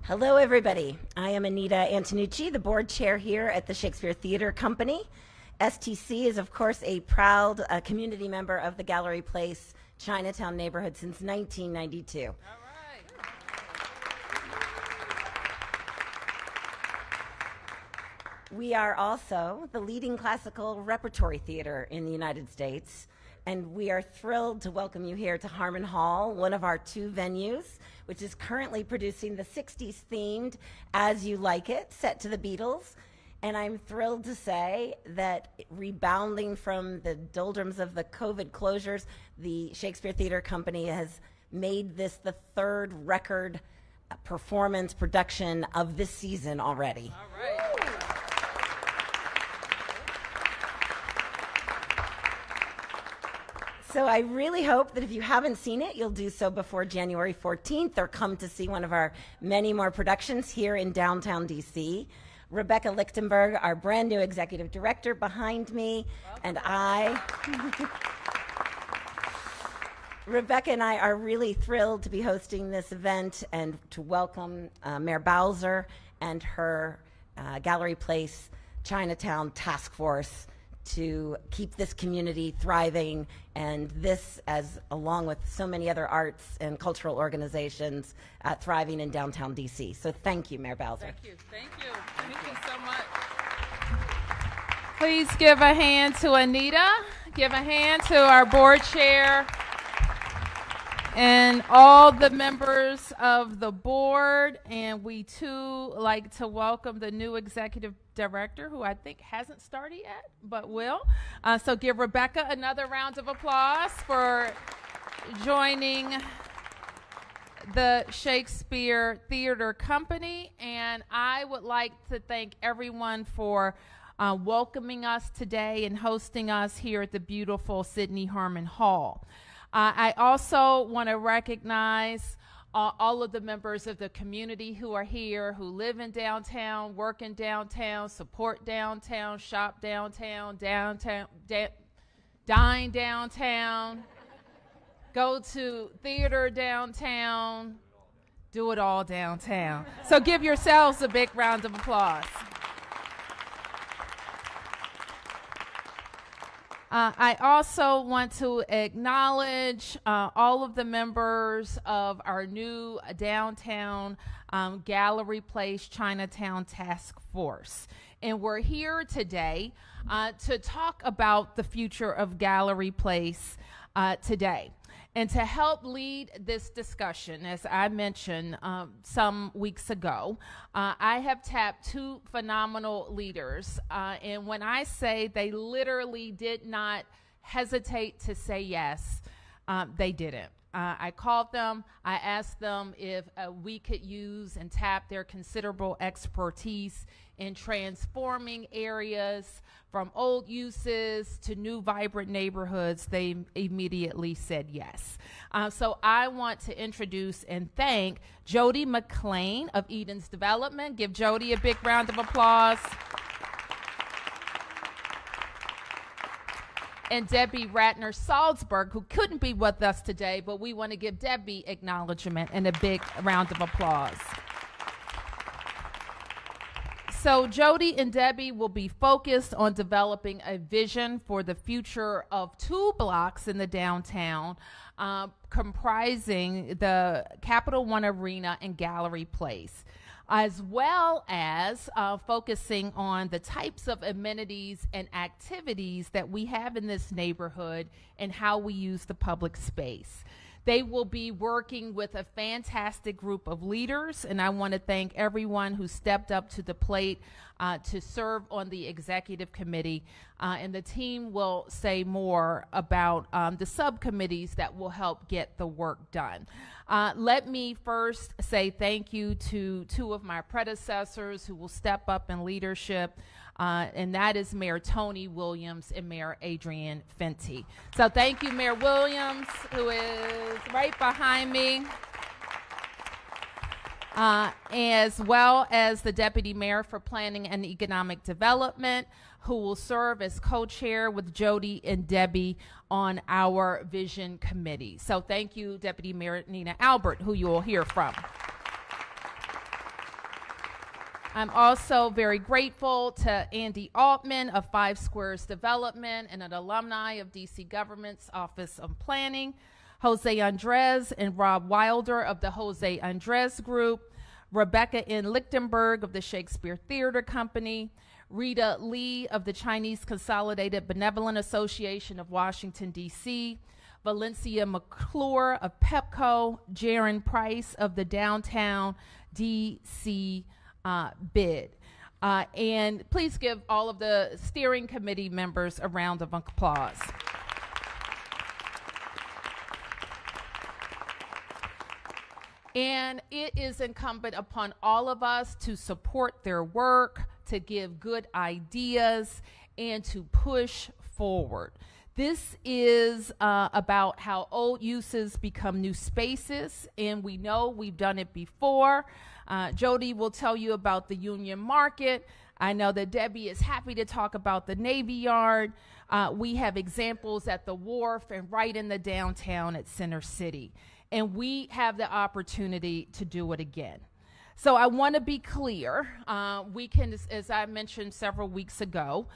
Hello, everybody. I am Anita Antonucci, the board chair here at the Shakespeare Theatre Company. STC is, of course, a proud community member of the Gallery Place Chinatown neighborhood since 1992. All right. We are also the leading classical repertory theater in the United States, and we are thrilled to welcome you here to Harmon Hall, one of our two venues, which is currently producing the 60s themed As You Like It, set to the Beatles. And I'm thrilled to say that rebounding from the doldrums of the COVID closures, the Shakespeare Theatre Company has made this the third record performance production of this season already. All right. So I really hope that if you haven't seen it, you'll do so before January 14th or come to see one of our many more productions here in downtown DC. Rebecca Lichtenberg, our brand new executive director behind me, and I. Rebecca and I are really thrilled to be hosting this event and to welcome Mayor Bowser and her Gallery Place Chinatown Task Force to keep this community thriving, and this, as along with so many other arts and cultural organizations, thriving in downtown DC. So thank you, Mayor Bowser. Thank you. Thank you. Thank you so much. Please give a hand to Anita. Give a hand to our board chair and all the members of the board. And we too like to welcome the new executive director, who I think hasn't started yet, but will. So give Rebecca another round of applause for joining the Shakespeare Theatre Company. And I would like to thank everyone for welcoming us today and hosting us here at the beautiful Sidney Harmon Hall. I also want to recognize all of the members of the community who are here, who live in downtown, work in downtown, support downtown, shop downtown, dine downtown, go to theater downtown, do it all downtown. So give yourselves a big round of applause. I also want to acknowledge all of the members of our new downtown Gallery Place Chinatown Task Force. And we're here today to talk about the future of Gallery Place today. And to help lead this discussion, as I mentioned some weeks ago, I have tapped two phenomenal leaders. And when I say they literally did not hesitate to say yes, they didn't. I called them. I asked them if we could use and tap their considerable expertise in transforming areas from old uses to new vibrant neighborhoods. They immediately said yes. So I want to introduce and thank Jody McLean of Eden's Development. Give Jody a big round of applause. And Debbie Ratner Salzberg, who couldn't be with us today, but we want to give Debbie acknowledgement and a big round of applause. So Jody and Debbie will be focused on developing a vision for the future of two blocks in the downtown, comprising the Capital One Arena and Gallery Place, as well as focusing on the types of amenities and activities that we have in this neighborhood and how we use the public space. They will be working with a fantastic group of leaders, and I want to thank everyone who stepped up to the plate to serve on the executive committee. And the team will say more about the subcommittees that will help get the work done. Let me first say thank you to two of my predecessors who will step up in leadership, and that is Mayor Tony Williams and Mayor Adrienne Fenty. So thank you, Mayor Williams, who is right behind me, as well as the Deputy Mayor for Planning and Economic Development, who will serve as co-chair with Jody and Debbie on our Vision Committee. So thank you, Deputy Mayor Nina Albert, who you will hear from. I'm also very grateful to Andy Altman of Five Squares Development and an alumni of DC Government's Office of Planning, Jose Andres and Rob Wilder of the Jose Andres Group, Rebecca N. Lichtenberg of the Shakespeare Theatre Company, Rita Lee of the Chinese Consolidated Benevolent Association of Washington, D.C., Valencia McClure of PEPCO, Jaron Price of the Downtown D.C. bid. And please give all of the steering committee members a round of applause. And it is incumbent upon all of us to support their work, to give good ideas, and to push forward. This is about how old uses become new spaces, and we know we've done it before. Jody will tell you about the Union Market. I know that Debbie is happy to talk about the Navy Yard. We have examples at the Wharf and right in the downtown at Center City. And we have the opportunity to do it again. So I want to be clear. We can, as I mentioned several weeks ago,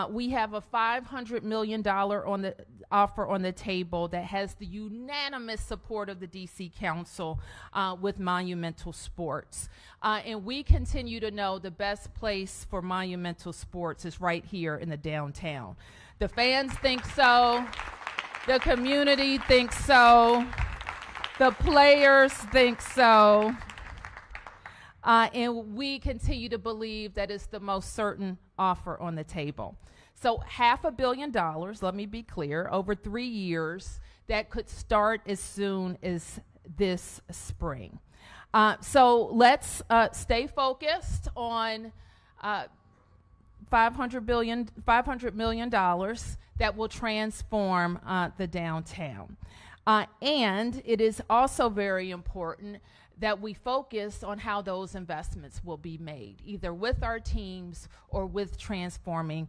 we have a $500 million offer on the table that has the unanimous support of the DC Council with Monumental Sports. And we continue to know the best place for Monumental Sports is right here in the downtown. The fans think so. The community thinks so. The players think so. And we continue to believe that it's the most certain offer on the table. So $500 million, let me be clear, over 3 years, that could start as soon as this spring. So let's stay focused on $500 million that will transform the downtown. And it is also very important that we focus on how those investments will be made, either with our teams or with transforming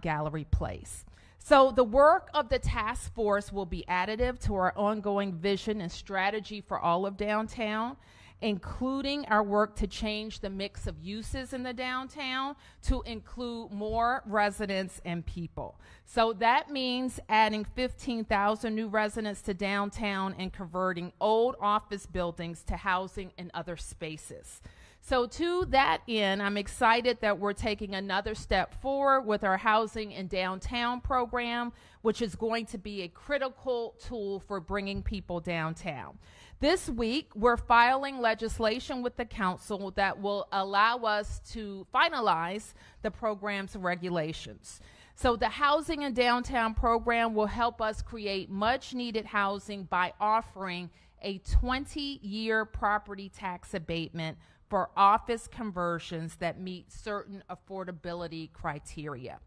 Gallery Place. So the work of the task force will be additive to our ongoing vision and strategy for all of downtown, including our work to change the mix of uses in the downtown to include more residents and people. So that means adding 15,000 new residents to downtown and converting old office buildings to housing and other spaces. So to that end, I'm excited that we're taking another step forward with our Housing in Downtown program, which is going to be a critical tool for bringing people downtown. This week, we're filing legislation with the council that will allow us to finalize the program's regulations. So the Housing in Downtown program will help us create much needed housing by offering a 20-year property tax abatement for office conversions that meet certain affordability criteria.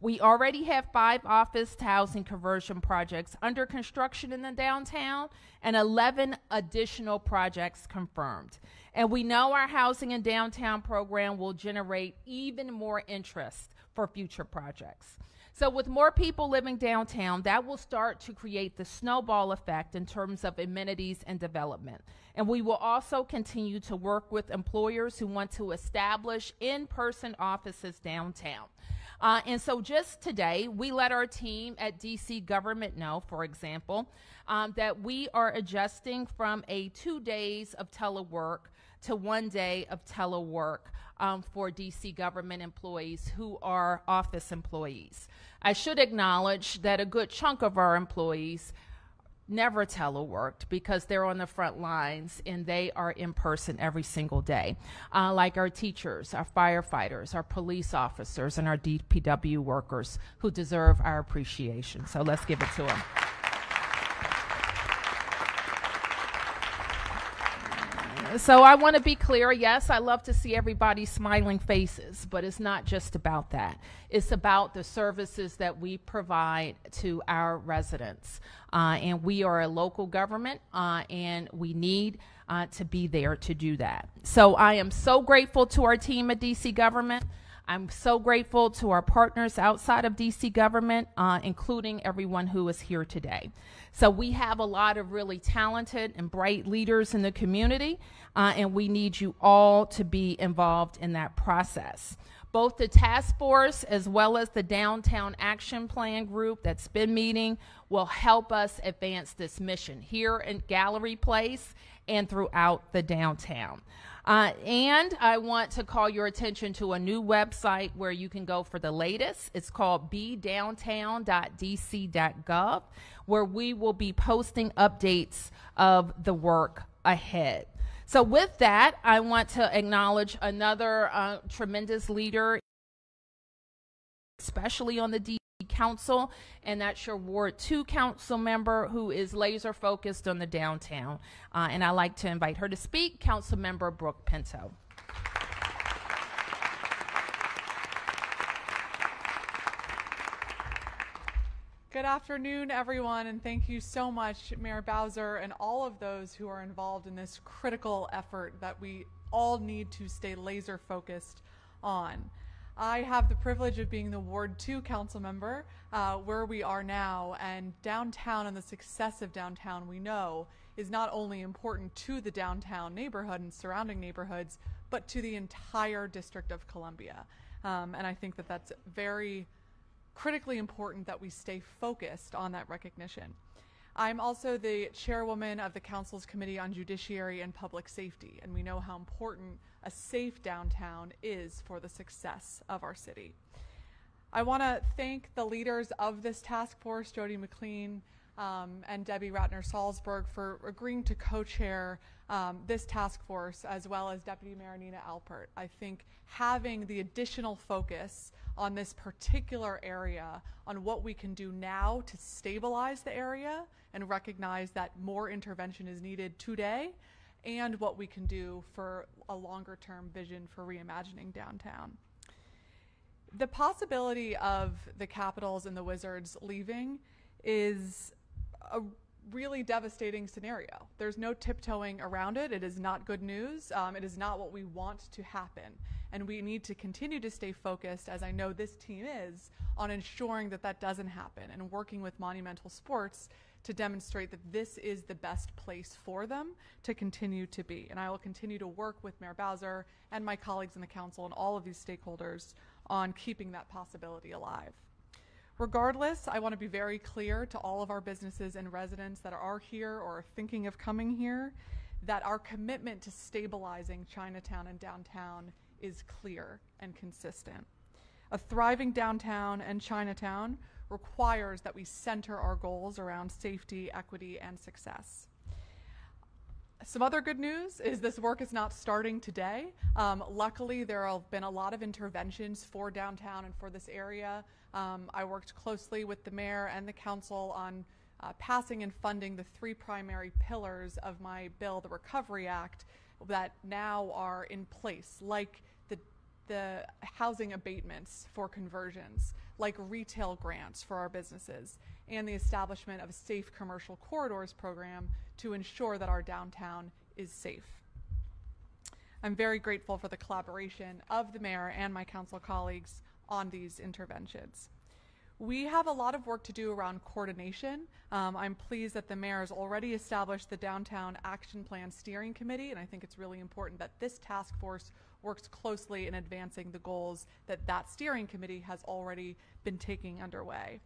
We already have 5 office to housing conversion projects under construction in the downtown and 11 additional projects confirmed. And we know our Housing in Downtown program will generate even more interest for future projects. So with more people living downtown, that will start to create the snowball effect in terms of amenities and development. And we will also continue to work with employers who want to establish in-person offices downtown. And so just today, we let our team at DC government know, for example, that we are adjusting from a 2 days of telework to 1 day of telework for DC government employees who are office employees. I should acknowledge that a good chunk of our employees never teleworked because they're on the front lines and they are in person every single day, like our teachers, our firefighters, our police officers, and our DPW workers who deserve our appreciation. So let's give it to them. So I want to be clear, yes, I love to see everybody's smiling faces, but it's not just about that. It's about the services that we provide to our residents. And we are a local government, and we need to be there to do that. So I am so grateful to our team at DC government. I'm so grateful to our partners outside of DC government, including everyone who is here today. So we have a lot of really talented and bright leaders in the community, and we need you all to be involved in that process. Both the task force as well as the Downtown Action Plan group that's been meeting will help us advance this mission here in Gallery Place and throughout the downtown. And I want to call your attention to a new website where you can go for the latest. It's called bdowntown.dc.gov, where we will be posting updates of the work ahead. So with that, I want to acknowledge another tremendous leader, especially on the DC Council, and that's your Ward 2 Council member who is laser focused on the downtown. And I'd like to invite her to speak, Council Member Brooke Pinto. Good afternoon, everyone, and thank you so much, Mayor Bowser, and all of those who are involved in this critical effort that we all need to stay laser focused on. I have the privilege of being the Ward 2 council member where we are now, and downtown and the success of downtown, we know, is not only important to the downtown neighborhood and surrounding neighborhoods, but to the entire District of Columbia. And I think that that's very critically important that we stay focused on that recognition. I'm also the chairwoman of the Council's Committee on Judiciary and Public Safety, and we know how important a safe downtown is for the success of our city. I want to thank the leaders of this task force, Jody McLean and Debbie Ratner-Salzberg, for agreeing to co-chair this task force, as well as Deputy Mayor Nina Alpert. I think having the additional focus on this particular area, on what we can do now to stabilize the area and recognize that more intervention is needed today, and what we can do for a longer term vision for reimagining downtown. The possibility of the Capitals and the Wizards leaving is a really devastating scenario. There's no tiptoeing around it. It is not good news. It is not what we want to happen. And we need to continue to stay focused, as I know this team is, on ensuring that that doesn't happen and working with Monumental Sports to demonstrate that this is the best place for them to continue to be. And I will continue to work with Mayor Bowser and my colleagues in the council and all of these stakeholders on keeping that possibility alive. Regardless, I want to be very clear to all of our businesses and residents that are here or are thinking of coming here that our commitment to stabilizing Chinatown and downtown is clear and consistent. A thriving downtown and Chinatown requires that we center our goals around safety, equity, and success. Some other good news is this work is not starting today. Luckily, there have been a lot of interventions for downtown and for this area. I worked closely with the mayor and the council on passing and funding the 3 primary pillars of my bill, the Recovery Act, that now are in place, like the housing abatements for conversions, like retail grants for our businesses, and the establishment of a safe commercial corridors program to ensure that our downtown is safe. I'm very grateful for the collaboration of the mayor and my council colleagues on these interventions. We have a lot of work to do around coordination. I'm pleased that the mayor has already established the Downtown Action Plan Steering Committee, and I think it's really important that this task force works closely in advancing the goals that that steering committee has already been taking underway.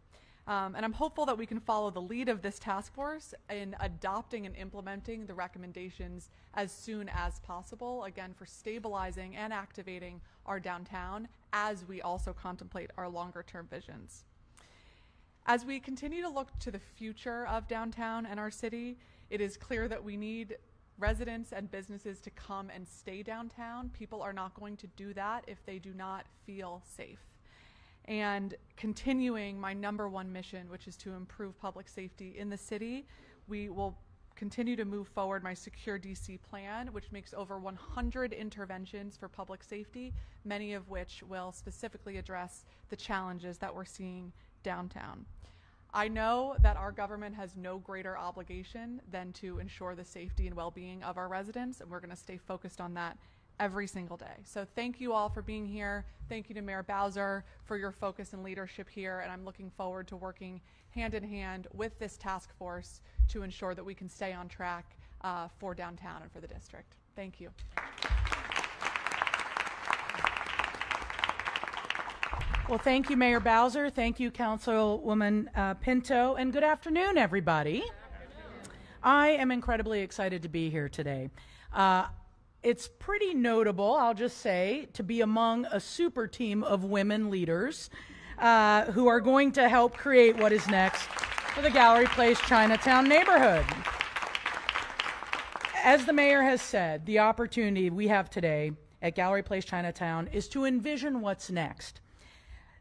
And I'm hopeful that we can follow the lead of this task force in adopting and implementing the recommendations as soon as possible, again, for stabilizing and activating our downtown as we also contemplate our longer term visions. As we continue to look to the future of downtown and our city, it is clear that we need residents and businesses to come and stay downtown. People are not going to do that if they do not feel safe. And continuing my #1 mission, which is to improve public safety in the city, we will continue to move forward my Secure DC plan, which makes over 100 interventions for public safety, many of which will specifically address the challenges that we're seeing downtown. I know that our government has no greater obligation than to ensure the safety and well-being of our residents, and we're going to stay focused on that every single day. So thank you all for being here. Thank you to Mayor Bowser for your focus and leadership here, and I'm looking forward to working hand in hand with this task force to ensure that we can stay on track for downtown and for the district. Thank you. Well, thank you, Mayor Bowser. Thank you, Councilwoman Pinto, and good afternoon, everybody. I am incredibly excited to be here today. It's pretty notable, I'll just say, to be among a super team of women leaders who are going to help create what is next for the Gallery Place Chinatown neighborhood. As the mayor has said, the opportunity we have today at Gallery Place Chinatown is to envision what's next.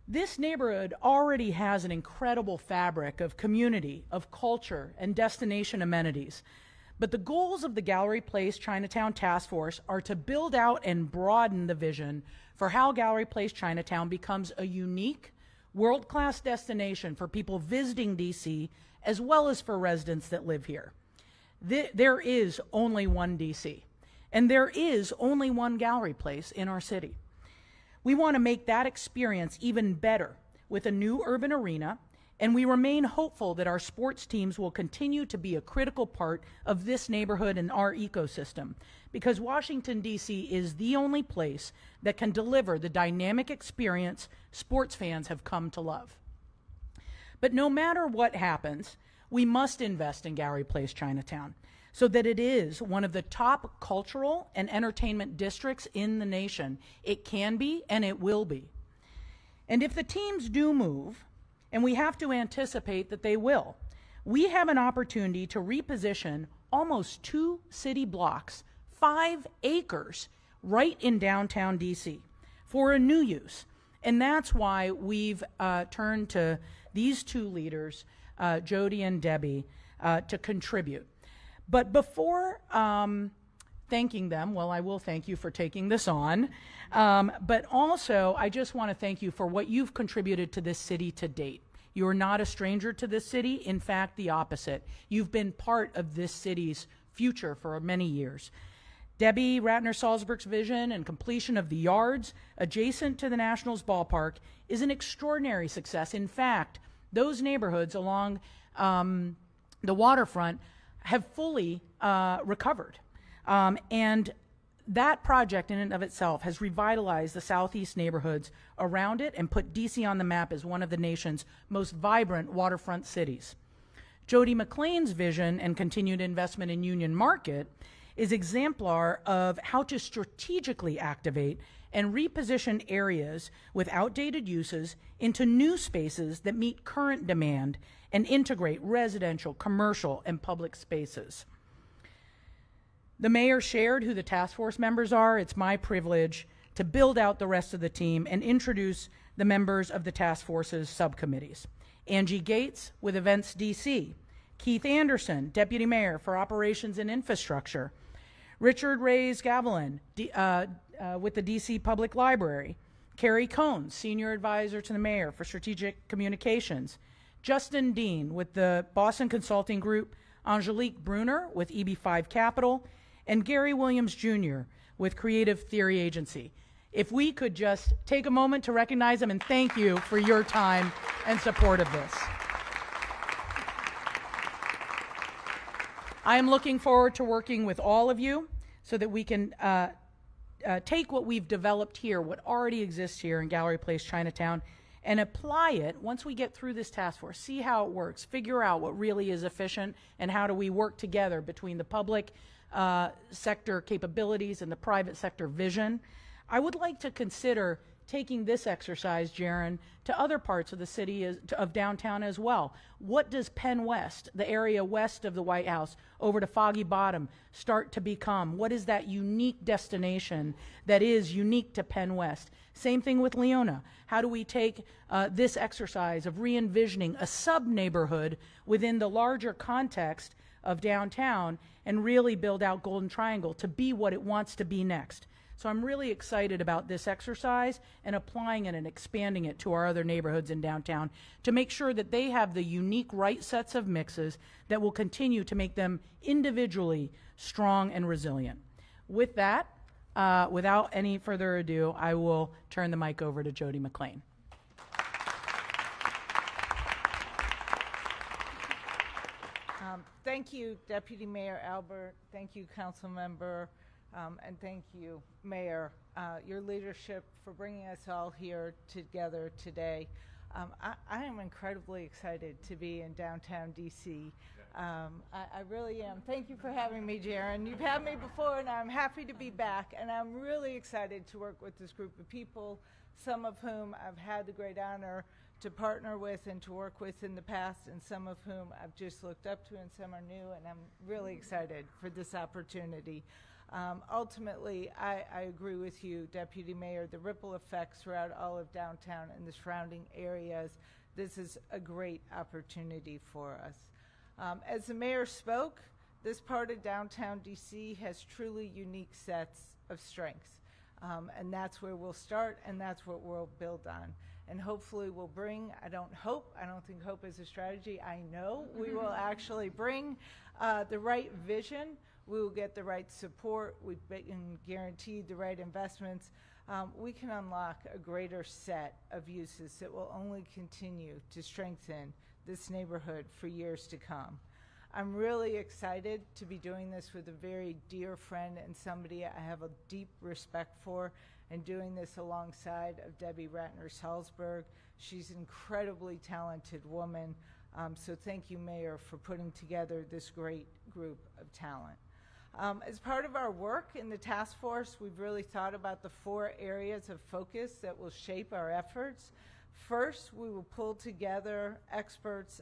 This neighborhood already has an incredible fabric of community, of culture, and destination amenities. But the goals of the Gallery Place Chinatown Task Force are to build out and broaden the vision for how Gallery Place Chinatown becomes a unique, world-class destination for people visiting DC, as well as for residents that live here. There is only one DC, and there is only one Gallery Place in our city. We want to make that experience even better with a new urban arena, and we remain hopeful that our sports teams will continue to be a critical part of this neighborhood and our ecosystem, because Washington, D.C. is the only place that can deliver the dynamic experience sports fans have come to love. But no matter what happens, we must invest in Gallery Place Chinatown so that it is one of the top cultural and entertainment districts in the nation. It can be, and it will be. And if the teams do move, and we have to anticipate that they will, we have an opportunity to reposition almost 2 city blocks, 5 acres, right in downtown DC for a new use. And that's why we've turned to these 2 leaders, Jody and Debbie, to contribute. But before thanking them, well, I will thank you for taking this on, but also I just want to thank you for what you've contributed to this city to date. You are not a stranger to this city. In fact, the opposite. You've been part of this city's future for many years. Debbie Ratner-Salzberg's vision and completion of the yards adjacent to the Nationals ballpark is an extraordinary success. In fact, those neighborhoods along the waterfront have fully recovered. And that project in and of itself has revitalized the southeast neighborhoods around it and put DC on the map as one of the nation's most vibrant waterfront cities. Jody McLean's vision and continued investment in Union Market is exemplar of how to strategically activate and reposition areas with outdated uses into new spaces that meet current demand and integrate residential, commercial, and public spaces. The mayor shared who the task force members are. It's my privilege to build out the rest of the team and introduce the members of the task force's subcommittees. Angie Gates with Events DC, Keith Anderson, Deputy Mayor for Operations and Infrastructure, Richard Reyes-Gavilan with the DC Public Library, Carrie Cohn, Senior Advisor to the Mayor for Strategic Communications, Justin Dean with the Boston Consulting Group, Angelique Bruner with EB5 Capital, and Gary Williams Jr. with Creative Theory Agency. If we could just take a moment to recognize them and thank you for your time and support of this. I am looking forward to working with all of you so that we can take what we've developed here, what already exists here in Gallery Place Chinatown, and apply it once we get through this task force, see how it works, figure out what really is efficient, and how do we work together between the public sector capabilities and the private sector vision. I would like to consider taking this exercise, Jaron, to other parts of the city, of downtown as well. What does Penn West, the area west of the White House, over to Foggy Bottom, start to become? What is that unique destination that is unique to Penn West? Same thing with Leona. How do we take this exercise of re-envisioning a sub-neighborhood within the larger context of downtown and really build out Golden Triangle to be what it wants to be next? So I'm really excited about this exercise and applying it and expanding it to our other neighborhoods in downtown to make sure that they have the unique right sets of mixes that will continue to make them individually strong and resilient. With that, without any further ado, I will turn the mic over to Jody McLean. Thank you, Deputy Mayor Albert. Thank you, Council Member, and thank you, Mayor, your leadership for bringing us all here together today. I am incredibly excited to be in downtown DC. I really am. Thank you for having me, Jaron. You've had me before, and I'm happy to be back. And I'm really excited to work with this group of people, some of whom I've had the great honor to partner with and to work with in the past, and some of whom I've just looked up to, and some are new. And I'm really excited for this opportunity. Ultimately, I agree with you, Deputy Mayor, the ripple effects throughout all of downtown and the surrounding areas. This is a great opportunity for us. As the mayor spoke, this part of downtown DC has truly unique sets of strengths. And that's where we'll start, and that's what we'll build on. And hopefully we'll bring, I don't think hope is a strategy, I know we will actually bring the right vision. We will get the right support. We've been guaranteed the right investments. We can unlock a greater set of uses that will only continue to strengthen this neighborhood for years to come. I'm really excited to be doing this with a very dear friend and somebody I have a deep respect for, and doing this alongside of Debbie Ratner-Salzberg. She's an incredibly talented woman. So thank you, Mayor, for putting together this great group of talent. As part of our work in the task force, we've really thought about the 4 areas of focus that will shape our efforts. First, we will pull together experts.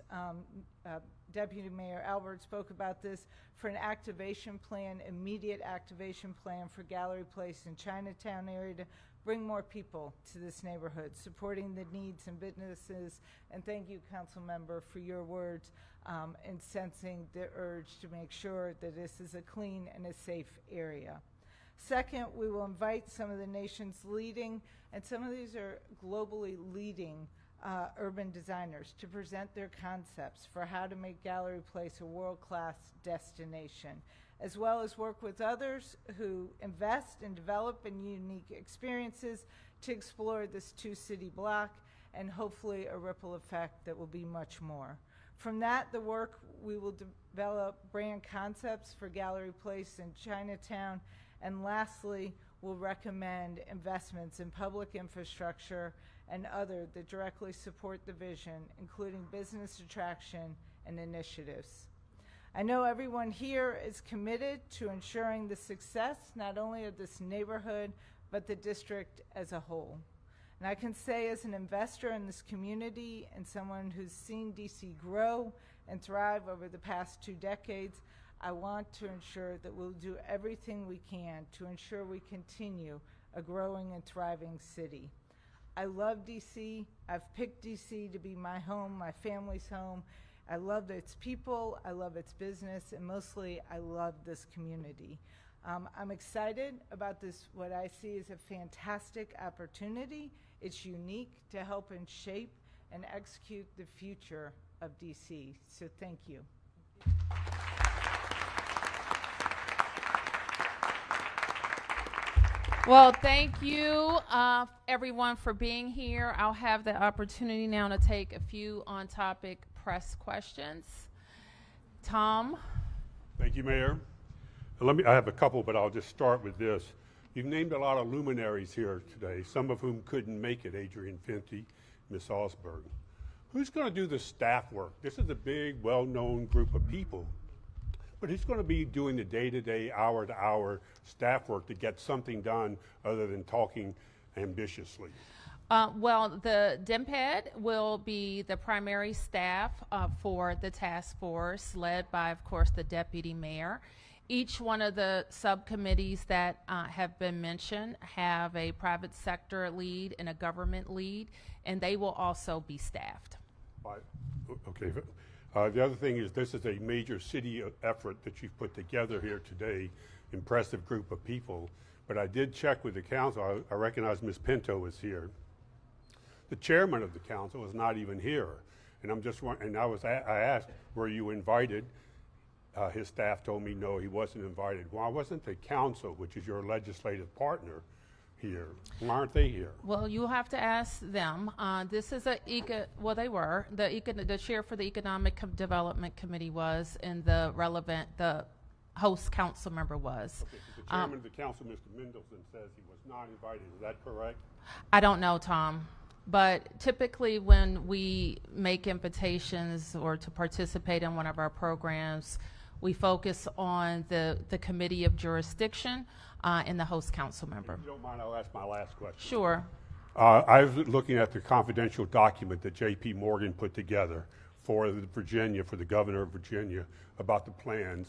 Deputy Mayor Albert spoke about this, for an activation plan, immediate activation plan for Gallery Place and Chinatown area to bring more people to this neighborhood, supporting the needs and businesses. And thank you, Council Member, for your words in sensing the urge to make sure that this is a clean and a safe area. Second, we will invite some of the nation's leading, and some of these are globally leading, urban designers to present their concepts for how to make Gallery Place a world-class destination, as well as work with others who invest and develop in unique experiences to explore this 2-city block, and hopefully a ripple effect that will be much more. From that, the work, we will develop brand concepts for Gallery Place and Chinatown, and lastly, we'll recommend investments in public infrastructure and other that directly support the vision, including business attraction and initiatives. I know everyone here is committed to ensuring the success not only of this neighborhood, but the district as a whole. And I can say, as an investor in this community and someone who's seen DC grow and thrive over the past 2 decades, I want to ensure that we'll do everything we can to ensure we continue a growing and thriving city. I love DC. I've picked DC to be my home, my family's home. I love its people, I love its business, and mostly I love this community. I'm excited about this, what I see as a fantastic opportunity. It's unique to help and shape and execute the future of DC. So thank you. Well, thank you, everyone, for being here. I'll have the opportunity now to take a few on-topic press questions. Tom? Thank you, Mayor. I have a couple, but I'll just start with this. You've named a lot of luminaries here today, some of whom couldn't make it, Adrian Finty, Ms. Salzberg. Who's going to do the staff work? This is a big, well-known group of people. But who's going to be doing the day-to-day, hour-to-hour staff work to get something done other than talking ambitiously? Well, the DMPED will be the primary staff for the task force, led by, of course, the deputy mayor. Each one of the subcommittees that have been mentioned have a private sector lead and a government lead, and they will also be staffed. Okay. The other thing is, this is a major city effort that you've put together here today. Impressive group of people. But I did check with the council. I recognize Ms. Pinto is here. The chairman of the council is not even here. And I'm just wondering, and I asked, were you invited? his staff told me no, he wasn't invited. Why wasn't the council, which is your legislative partner, here? Why aren't they here? Well, you'll have to ask them. This is well, they were. The chair for the Economic Development Committee was, and the host council member was. Okay, so the chairman of the council, Mr. Mendelson, says he was not invited. Is that correct? I don't know, Tom. But typically when we make invitations or to participate in one of our programs, we focus on the committee of jurisdiction and the host council member. If you don't mind, I'll ask my last question. Sure. I was looking at the confidential document that J.P. Morgan put together for Virginia, for the governor of Virginia, about the plans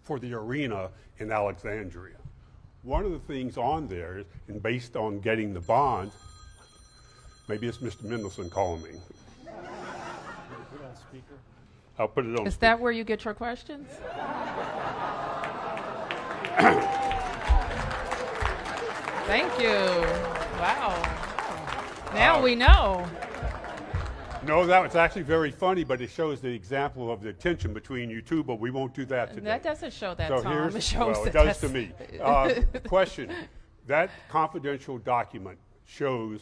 for the arena in Alexandria. One of the things on there, and based on getting the bonds, maybe it's Mr. Mendelson calling me. I'll put it on. Is that where you get your questions? Thank you. Wow. Now we know. No, that was actually very funny, but it shows the example of the tension between you two, but we won't do that today. That doesn't show that, So Tom. It shows well, it that does to me. Question, that confidential document shows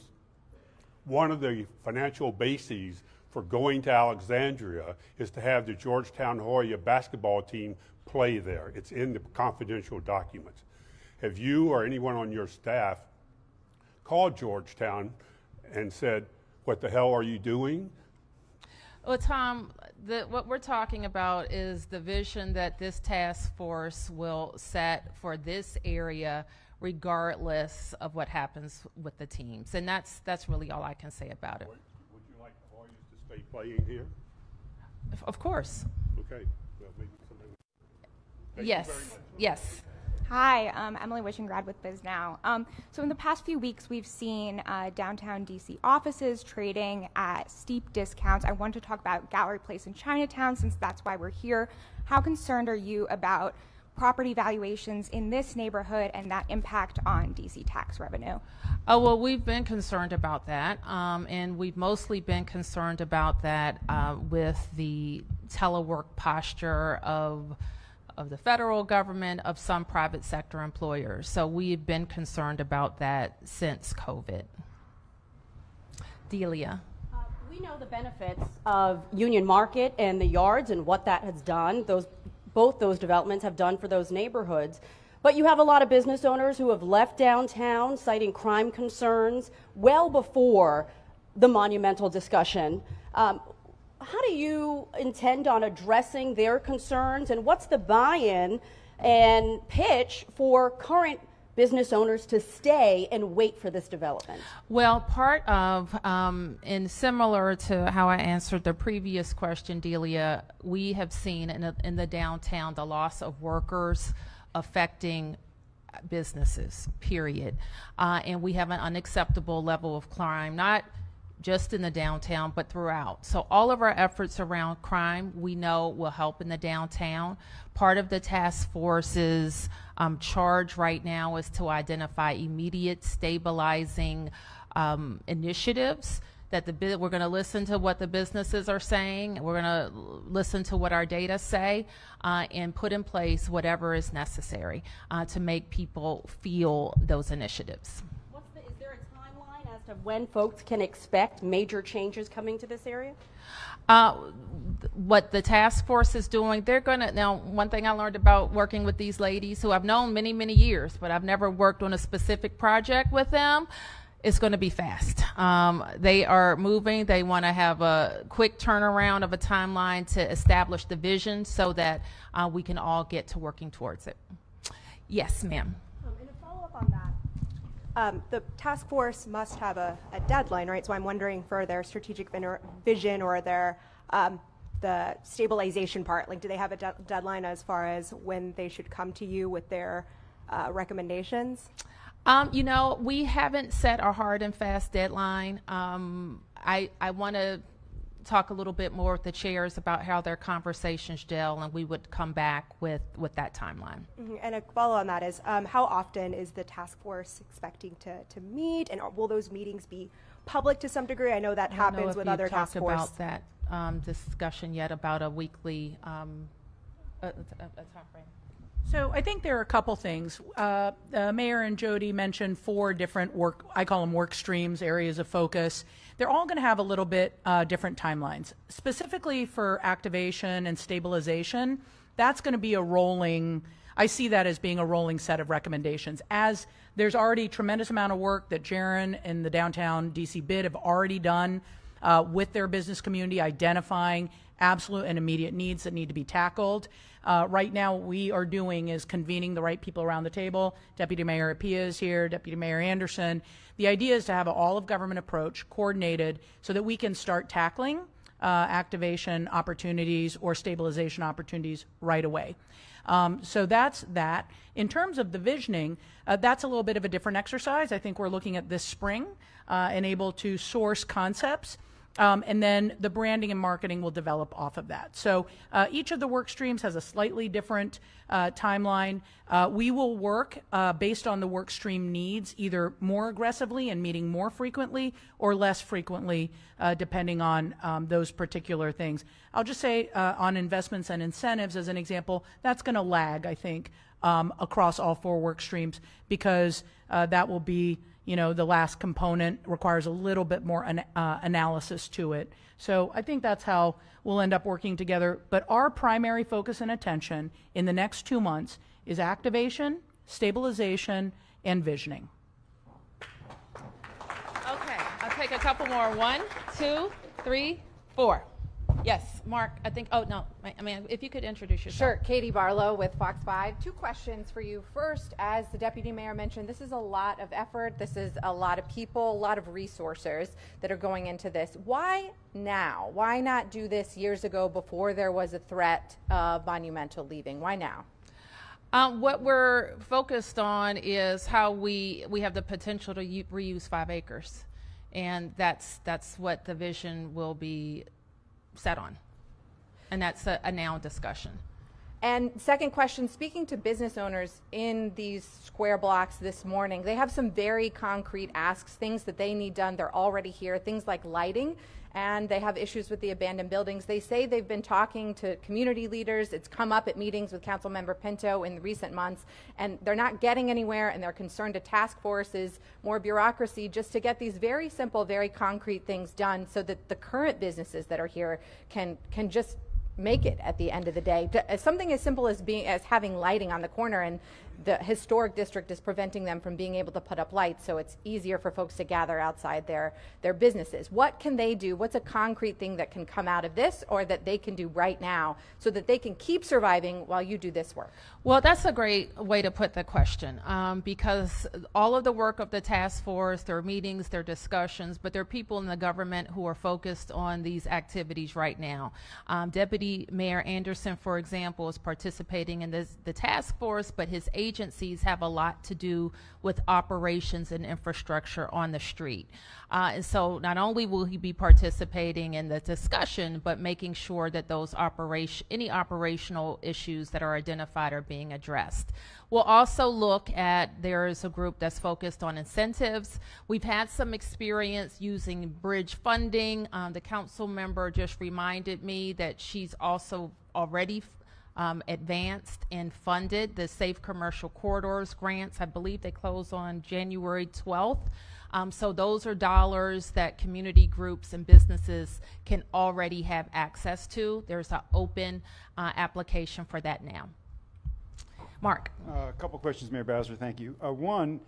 one of the financial bases for going to Alexandria is to have the Georgetown Hoya basketball team play there. It's in the confidential documents. Have you or anyone on your staff called Georgetown and said, what the hell are you doing? Well, Tom, what we're talking about is the vision that this task force will set for this area regardless of what happens with the teams. And that's really all I can say about it. Would you like the Hoyas to stay playing here? Of course. Okay. Well, maybe somebody. Thank Yes. you very much. Yes. Hi, Emily Wishingrad with BizNow. So in the past few weeks, we've seen downtown DC offices trading at steep discounts. I want to talk about Gallery Place in Chinatown since that's why we're here. How concerned are you about property valuations in this neighborhood and that impact on DC tax revenue? Oh, well, we've been concerned about that, and we've mostly been concerned about that with the telework posture of the federal government, of some private sector employers. So we've been concerned about that since COVID. Delia. We know the benefits of Union Market and the yards and what that has done. Both those developments have done for those neighborhoods. But you have a lot of business owners who have left downtown citing crime concerns well before the monumental discussion. How do you intend on addressing their concerns, and what's the buy-in and pitch for current business owners to stay and wait for this development? Well, part of, and similar to how I answered the previous question, Delia, we have seen in the downtown the loss of workers affecting businesses, period. And we have an unacceptable level of crime, not just in the downtown, but throughout. So all of our efforts around crime, we know will help in the downtown. Part of the task force's charge right now is to identify immediate stabilizing initiatives that we're going to listen to what the businesses are saying. We're going to listen to what our data say and put in place whatever is necessary to make people feel those initiatives. Is there a timeline as to when folks can expect major changes coming to this area? What the task force is doing, they're going to, now one thing I learned about working with these ladies who I've known many, many years, but I've never worked on a specific project with them, it's going to be fast. They are moving. They want to have a quick turnaround of a timeline to establish the vision so that we can all get to working towards it. Yes, ma'am. And a follow-up on that, the task force must have a deadline, right? So I'm wondering for their strategic vision or their the stabilization part, like do they have a deadline as far as when they should come to you with their recommendations? You know, we haven't set a hard and fast deadline. I want to talk a little bit more with the chairs about how their conversations gel, and we would come back with that timeline. Mm-hmm. And a follow on that is, how often is the task force expecting to meet, and will those meetings be public to some degree? I know that happens with other task force. I don't know if you've talked about that discussion yet about a a time frame? So I think there are a couple things. Mayor and Jody mentioned 4 different I call them work streams, areas of focus. They're all going to have a little bit different timelines. Specifically for activation and stabilization, that's going to be I see that as being a rolling set of recommendations. As there's already a tremendous amount of work that Jaron and the downtown DC BID have already done with their business community, identifying absolute and immediate needs that need to be tackled. Right now, what we are doing is convening the right people around the table. Deputy Mayor Apia is here, Deputy Mayor Anderson. The idea is to have an all-of-government approach coordinated so that we can start tackling activation opportunities or stabilization opportunities right away. So that's that. In terms of the visioning, that's a little bit of a different exercise. I think we're looking at this spring and able to source concepts. And then the branding and marketing will develop off of that. So each of the work streams has a slightly different timeline. We will work based on the work stream needs, either more aggressively and meeting more frequently or less frequently, depending on those particular things. I'll just say on investments and incentives, as an example, that's going to lag, I think, across all 4 work streams, because that will be the last component, requires a little bit more analysis to it. So I think that's how we'll end up working together. But our primary focus and attention in the next 2 months is activation, stabilization, and visioning. Okay, I'll take a couple more. 1, 2, 3, 4. Yes, Mark, I think, oh, no, I mean, if you could introduce yourself. Sure, Katie Barlow with Fox 5. 2 questions for you. First, as the Deputy Mayor mentioned, this is a lot of effort. This is a lot of people, a lot of resources that are going into this. Why now? Why not do this years ago before there was a threat of Monumental leaving? Why now? What we're focused on is how we have the potential to reuse 5 acres. And that's what the vision will be set on, and that's a now discussion. And second question, speaking to business owners in these square blocks this morning, they have some very concrete asks, things that they need done. They're already here, things like lighting, and they have issues with the abandoned buildings. They say they've been talking to community leaders. It's come up at meetings with Councilmember Pinto in recent months, and they're not getting anywhere, and they're concerned a task force is more bureaucracy just to get these very simple, very concrete things done so that the current businesses that are here can just make it at the end of the day. Something as simple as having lighting on the corner, and the historic district is preventing them from being able to put up lights, so it's easier for folks to gather outside their businesses. What can they do? What's a concrete thing that can come out of this, or that they can do right now so that they can keep surviving while you do this work? Well, that's a great way to put the question, because all of the work of the task force, their meetings, their discussions, but there are people in the government who are focused on these activities right now. Deputy Mayor Anderson, for example, is participating in the task force, but his agencies have a lot to do with operations and infrastructure on the street. And so not only will he be participating in the discussion, but making sure that those any operational issues that are identified are being addressed. We'll also look at, there is a group that's focused on incentives. We've had some experience using bridge funding. The council member just reminded me that she's also already advanced and funded the Safe Commercial Corridors grants. I believe they close on January 12th. So those are dollars that community groups and businesses can already have access to. There's an open application for that now. Mark. A couple questions, Mayor Bowser. Thank you. One,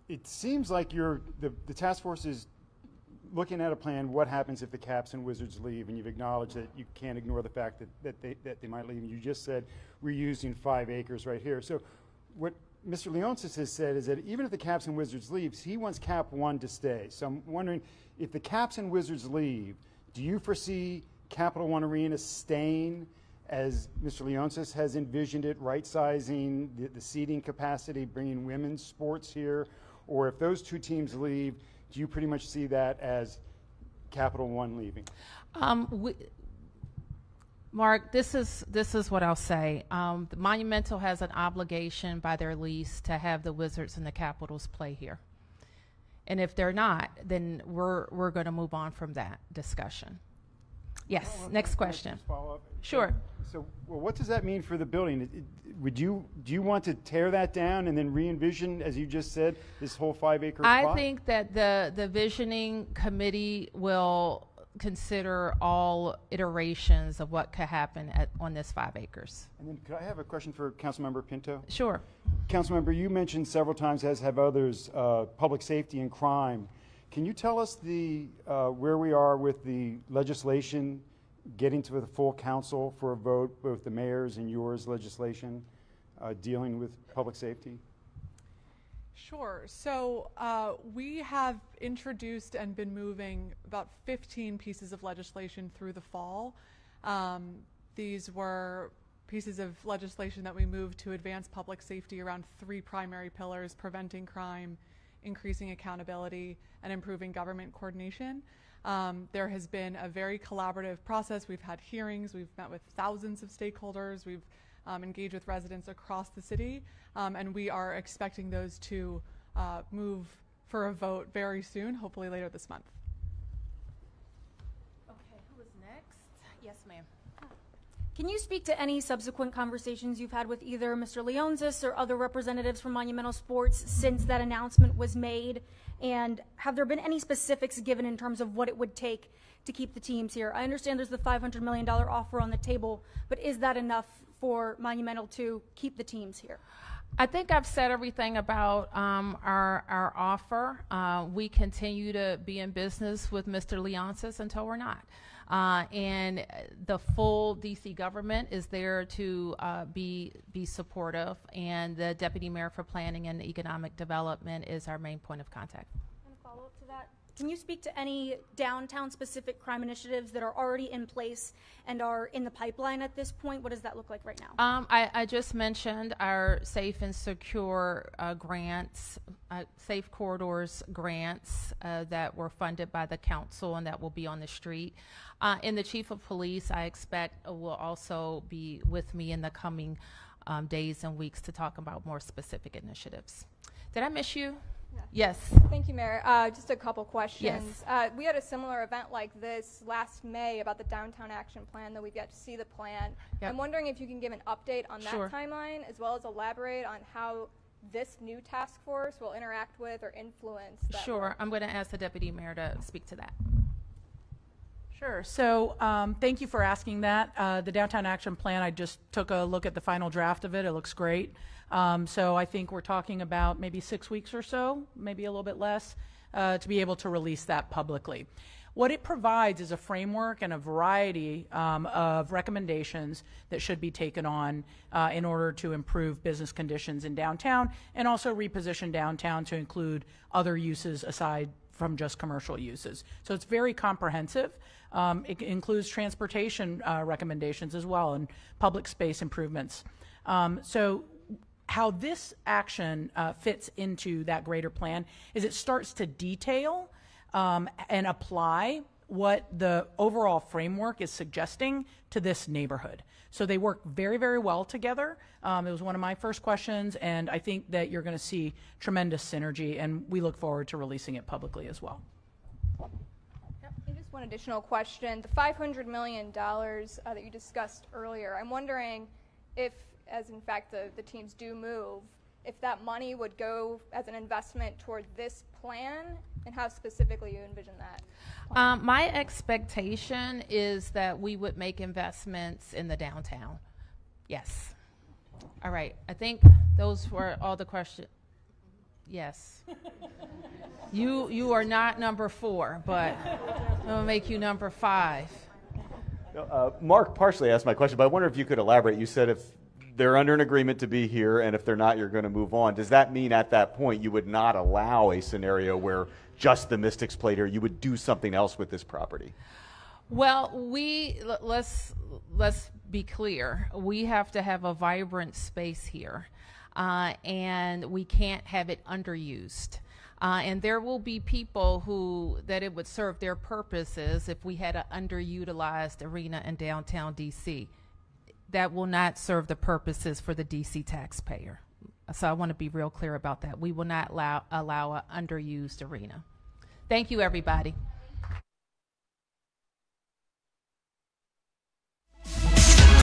it seems like the task force is looking at a plan. What happens if the Caps and Wizards leave? And you've acknowledged that you can't ignore the fact that they might leave. And you just said we're using 5 acres right here. So what Mr. Leonsis has said is that even if the Caps and Wizards leaves, he wants Cap 1 to stay. So I'm wondering, if the Caps and Wizards leave, do you foresee Capital One Arena staying as Mr. Leonsis has envisioned it, right-sizing the seating capacity, bringing women's sports here? Or if those 2 teams leave, do you pretty much see that as Capital One leaving? Mark, this is what I'll say. The Monumental has an obligation by their lease to have the Wizards and the Capitals play here. And if they're not, then we're going to move on from that discussion. Yes, next question. Just follow up. Sure. So, well, what does that mean for the building? Do you want to tear that down and then re-envision, as you just said, this whole 5-acre plot? I think that the visioning committee will consider all iterations of what could happen on this 5 acres. And then could I have a question for Councilmember Pinto? Sure. Councilmember, you mentioned several times, as have others, public safety and crime. Can you tell us where we are with the legislation getting to the full council for a vote, both the mayor's and yours legislation dealing with public safety? Sure. So we have introduced and been moving about 15 pieces of legislation through the fall. These were pieces of legislation that we moved to advance public safety around 3 primary pillars: preventing crime, increasing accountability, and improving government coordination. There has been a very collaborative process. We've had hearings, we've met with thousands of stakeholders, we've engaged with residents across the city, and we are expecting those to move for a vote very soon, hopefully later this month. Okay, who is next? Yes, ma'am. Can you speak to any subsequent conversations you've had with either Mr. Leonsis or other representatives from Monumental Sports since that announcement was made? And have there been any specifics given in terms of what it would take to keep the teams here? I understand there's the $500 million offer on the table, but is that enough for Monumental to keep the teams here? I think I've said everything about our offer. We continue to be in business with Mr. Leonsis until we're not. And the full DC government is there to be supportive, and the Deputy Mayor for Planning and Economic Development is our main point of contact. And a follow-up to that, can you speak to any downtown-specific crime initiatives that are already in place and are in the pipeline at this point? What does that look like right now? I just mentioned our Safe and Secure grants, Safe Corridors grants that were funded by the council and that will be on the street. And the Chief of Police, I expect, will also be with me in the coming days and weeks to talk about more specific initiatives. Did I miss you? Yeah. Yes. Thank you, Mayor. Just a couple questions. Yes. We had a similar event like this last May about the Downtown Action Plan, though we've yet to see the plan. Yep. I'm wondering if you can give an update on that Sure. timeline, as well as elaborate on how this new task force will interact with or influence that Sure. work. I'm going to ask the Deputy Mayor to speak to that. Sure. So thank you for asking that. The Downtown Action Plan, I just took a look at the final draft of it. It looks great. So I think we're talking about maybe 6 weeks or so, maybe a little bit less, to be able to release that publicly. What it provides is a framework and a variety of recommendations that should be taken on in order to improve business conditions in downtown and also reposition downtown to include other uses aside from just commercial uses. So it's very comprehensive. It includes transportation recommendations as well and public space improvements. So how this action fits into that greater plan is it starts to detail and apply what the overall framework is suggesting to this neighborhood. So they work very, very well together. It was one of my first questions, and I think that you're going to see tremendous synergy, and we look forward to releasing it publicly as well. And just one additional question. The $500 million that you discussed earlier, I'm wondering if, as in fact the teams do move, if that money would go as an investment toward this plan, and how specifically you envision that? My expectation is that we would make investments in the downtown. Yes. All right. I think those were all the questions. Yes. You are not number 4, but I'm going to make you number 5. Mark partially asked my question, but I wonder if you could elaborate. You said if they're under an agreement to be here, and if they're not, you're going to move on. Does that mean at that point you would not allow a scenario where just the Mystics played here? You would do something else with this property? Well, let's be clear. We have to have a vibrant space here, and we can't have it underused. And there will be people that it would serve their purposes if we had an underutilized arena in downtown DC. That will not serve the purposes for the DC taxpayer. So I want to be real clear about that. We will not allow an underused arena. Thank you, everybody.